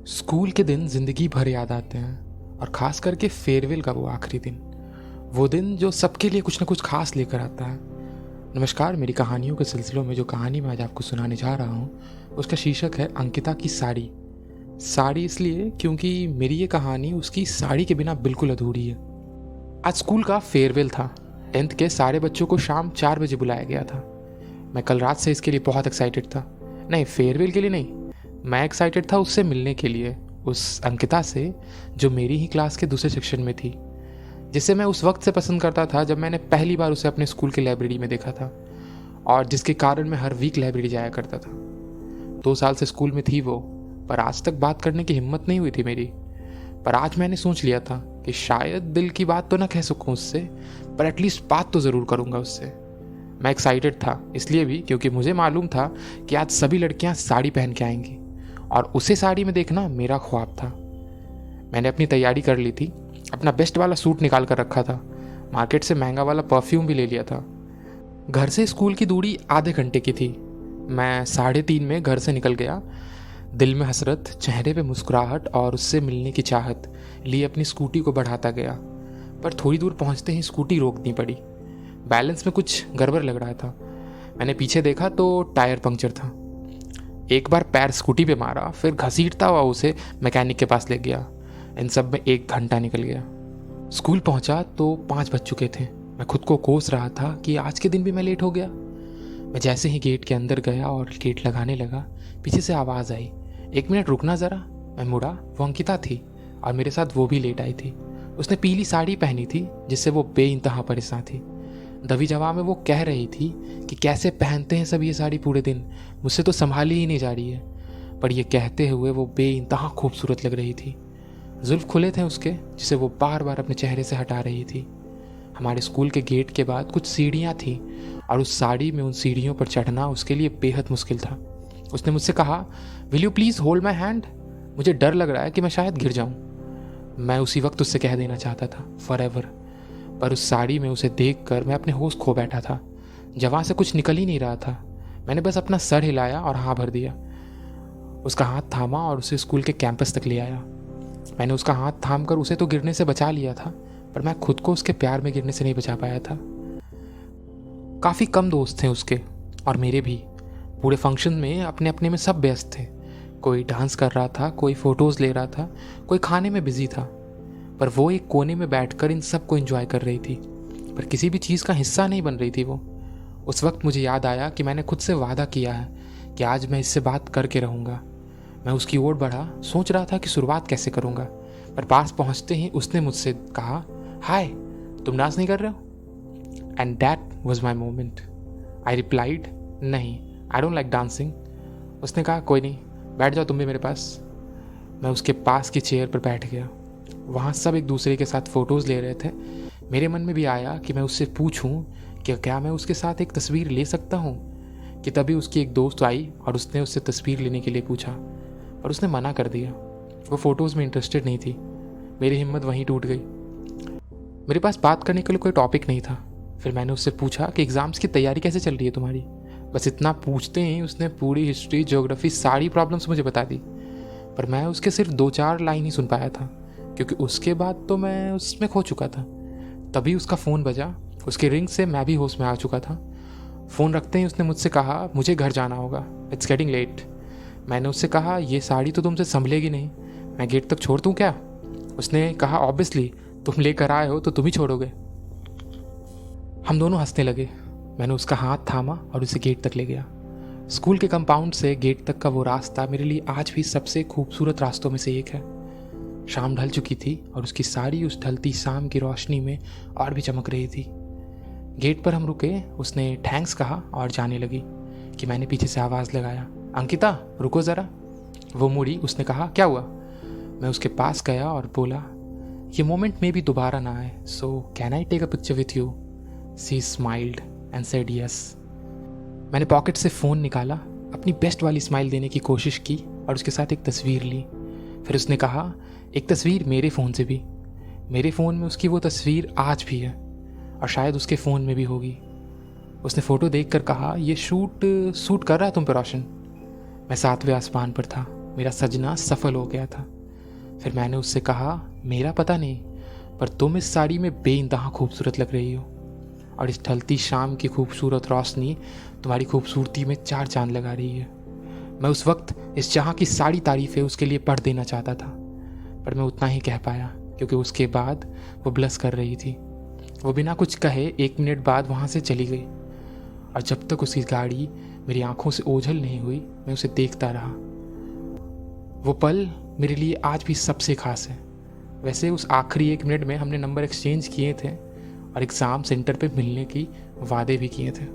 School के दिन ज़िंदगी भर याद आते हैं और ख़ास करके फेयरवेल का वो आखिरी दिन। वो दिन जो सबके लिए कुछ ना कुछ खास लेकर आता है। नमस्कार, मेरी कहानियों के सिलसिलों में जो कहानी मैं आज आपको सुनाने जा रहा हूँ उसका शीर्षक है अंकिता की साड़ी। साड़ी इसलिए क्योंकि मेरी ये कहानी उसकी साड़ी के बिना बिल्कुल अधूरी है। आज स्कूल का फेयरवेल था। 10th के सारे बच्चों को शाम 4 बजे बुलाया गया था। मैं कल रात से इसके लिए बहुत एक्साइटेड था। नहीं, फेयरवेल के लिए नहीं, मैं एक्साइटेड था उससे मिलने के लिए, उस अंकिता से जो मेरी ही क्लास के दूसरे सेक्शन में थी, जिसे मैं उस वक्त से पसंद करता था जब मैंने पहली बार उसे अपने स्कूल की लाइब्रेरी में देखा था और जिसके कारण मैं हर वीक लाइब्रेरी जाया करता था। 2 साल से स्कूल में थी वो, पर आज तक बात करने की हिम्मत नहीं हुई थी मेरी। पर आज मैंने सोच लिया था कि शायद दिल की बात तो ना कह सकूं उससे, पर एटलीस्ट बात तो ज़रूर करूंगा उससे। मैं एक्साइटेड था इसलिए भी क्योंकि मुझे मालूम था कि आज सभी लड़कियां साड़ी पहन के आएंगी और उसे साड़ी में देखना मेरा ख्वाब था। मैंने अपनी तैयारी कर ली थी, अपना बेस्ट वाला सूट निकाल कर रखा था, मार्केट से महंगा वाला परफ्यूम भी ले लिया था। घर से स्कूल की दूरी आधे घंटे की थी। मैं 3:30 में घर से निकल गया, दिल में हसरत, चेहरे पे मुस्कुराहट और उससे मिलने की चाहत लिए अपनी स्कूटी को बढ़ाता गया। पर थोड़ी दूर पहुंचते ही स्कूटी रोकनी पड़ी। बैलेंस में कुछ गड़बड़ लग रहा था। मैंने पीछे देखा तो टायर पंक्चर था। एक बार पैर स्कूटी पे मारा, फिर घसीटता हुआ उसे मैकेनिक के पास ले गया। इन सब में 1 घंटा निकल गया। स्कूल पहुंचा तो 5 बज चुके थे। मैं खुद को कोस रहा था कि आज के दिन भी मैं लेट हो गया। मैं जैसे ही गेट के अंदर गया और गेट लगाने लगा, पीछे से आवाज़ आई, 1 मिनट रुकना ज़रा। मैं मुड़ा, वो अंकिता थी और मेरे साथ वो भी लेट आई थी। उसने पीली साड़ी पहनी थी जिससे वो बेइंतहा परेशान थी। दबी जवाब में वो कह रही थी कि कैसे पहनते हैं सब ये साड़ी पूरे दिन, मुझसे तो संभाली ही नहीं जा रही है। पर ये कहते हुए वो बेइंतहा खूबसूरत लग रही थी। जुल्फ खुले थे उसके, जिसे वो बार बार अपने चेहरे से हटा रही थी। हमारे स्कूल के गेट के बाद कुछ सीढ़ियाँ थीं और उस साड़ी में उन सीढ़ियों पर चढ़ना उसके लिए बेहद मुश्किल था। उसने मुझसे कहा, will you please hold my hand. मुझे डर लग रहा है कि मैं शायद गिर जाऊँ। मैं उसी वक्त उससे कह देना चाहता था फॉरएवर, पर उस साड़ी में उसे देखकर मैं अपने होश खो बैठा था। जवां से कुछ निकल ही नहीं रहा था। मैंने बस अपना सर हिलाया और हाँ भर दिया। उसका हाथ थामा और उसे स्कूल के कैंपस तक ले आया। मैंने उसका हाथ थाम कर उसे तो गिरने से बचा लिया था, पर मैं खुद को उसके प्यार में गिरने से नहीं बचा पाया था। काफ़ी कम दोस्त थे उसके और मेरे भी। पूरे फंक्शन में अपने अपने में सब व्यस्त थे। कोई डांस कर रहा था, कोई फ़ोटोज़ ले रहा था, कोई खाने में बिजी था, पर वो एक कोने में बैठकर इन सब को एंजॉय कर रही थी, पर किसी भी चीज़ का हिस्सा नहीं बन रही थी वो। उस वक्त मुझे याद आया कि मैंने खुद से वादा किया है कि आज मैं इससे बात करके रहूँगा। मैं उसकी ओर बढ़ा, सोच रहा था कि शुरुआत कैसे करूँगा, पर पास पहुँचते ही उसने मुझसे कहा, हाय, तुम डांस नहीं कर रहे हो? And that was my moment. I replied, नहीं, आई डोंट लाइक डांसिंग। उसने कहा, कोई नहीं, बैठ जाओ तुम भी मेरे पास। मैं उसके पास की चेयर पर बैठ गया। वहाँ सब एक दूसरे के साथ फ़ोटोज़ ले रहे थे। मेरे मन में भी आया कि मैं उससे पूछूं कि क्या मैं उसके साथ एक तस्वीर ले सकता हूँ, कि तभी उसकी एक दोस्त आई और उसने उससे तस्वीर लेने के लिए पूछा, पर उसने मना कर दिया। वो फ़ोटोज़ में इंटरेस्टेड नहीं थी। मेरी हिम्मत वहीं टूट गई। मेरे पास बात करने के लिए कोई टॉपिक नहीं था। फिर मैंने उससे पूछा कि एग्ज़ाम्स की तैयारी कैसे चल रही है तुम्हारी। बस इतना पूछते ही उसने पूरी हिस्ट्री, ज्योग्राफी, सारी प्रॉब्लम्स मुझे बता दी, पर मैं उसके सिर्फ 2-4 लाइन ही सुन पाया था, क्योंकि उसके बाद तो मैं उसमें खो चुका था। तभी उसका फ़ोन बजा। उसकी रिंग से मैं भी होश में आ चुका था। फ़ोन रखते ही उसने मुझसे कहा, मुझे घर जाना होगा, इट्स गेटिंग लेट। मैंने उससे कहा, ये साड़ी तो तुमसे संभलेगी नहीं, मैं गेट तक छोड़ दूँ क्या? उसने कहा, ऑब्वियसली, तुम लेकर आए हो तो तुम ही छोड़ोगे। हम दोनों हंसने लगे। मैंने उसका हाथ थामा और उसे गेट तक ले गया। स्कूल के कंपाउंड से गेट तक का वो रास्ता मेरे लिए आज भी सबसे खूबसूरत रास्तों में से एक है। शाम ढल चुकी थी और उसकी साड़ी उस ढलती शाम की रोशनी में और भी चमक रही थी। गेट पर हम रुके। उसने थैंक्स कहा और जाने लगी कि मैंने पीछे से आवाज़ लगाया, अंकिता रुको ज़रा। वो मुड़ी। उसने कहा, क्या हुआ? मैं उसके पास गया और बोला, ये मोमेंट में भी दोबारा ना आए, so can I take a picture with you? She smiled and said yes. मैंने पॉकेट से फ़ोन निकाला, अपनी बेस्ट वाली स्माइल देने की कोशिश की और उसके साथ एक तस्वीर ली। फिर उसने कहा, एक तस्वीर मेरे फ़ोन से भी। मेरे फ़ोन में उसकी वो तस्वीर आज भी है और शायद उसके फ़ोन में भी होगी। उसने फ़ोटो देखकर कहा, ये सूट कर रहा है तुम पे रोशन। मैं 7वें आसमान पर था। मेरा सजना सफल हो गया था। फिर मैंने उससे कहा, मेरा पता नहीं, पर तुम इस साड़ी में बेइंतहा खूबसूरत लग रही हो, और इस ढलती शाम की खूबसूरत रोशनी तुम्हारी खूबसूरती में चार चांद लगा रही है। मैं उस वक्त इस जहाँ की सारी तारीफ़ें उसके लिए पढ़ देना चाहता था, पर मैं उतना ही कह पाया, क्योंकि उसके बाद वो ब्लश कर रही थी। वो बिना कुछ कहे 1 मिनट बाद वहाँ से चली गई, और जब तक उसकी गाड़ी मेरी आंखों से ओझल नहीं हुई, मैं उसे देखता रहा। वो पल मेरे लिए आज भी सबसे खास है। वैसे उस आखिरी 1 मिनट में हमने नंबर एक्सचेंज किए थे और एग्ज़ाम सेंटर पे मिलने की वादे भी किए थे।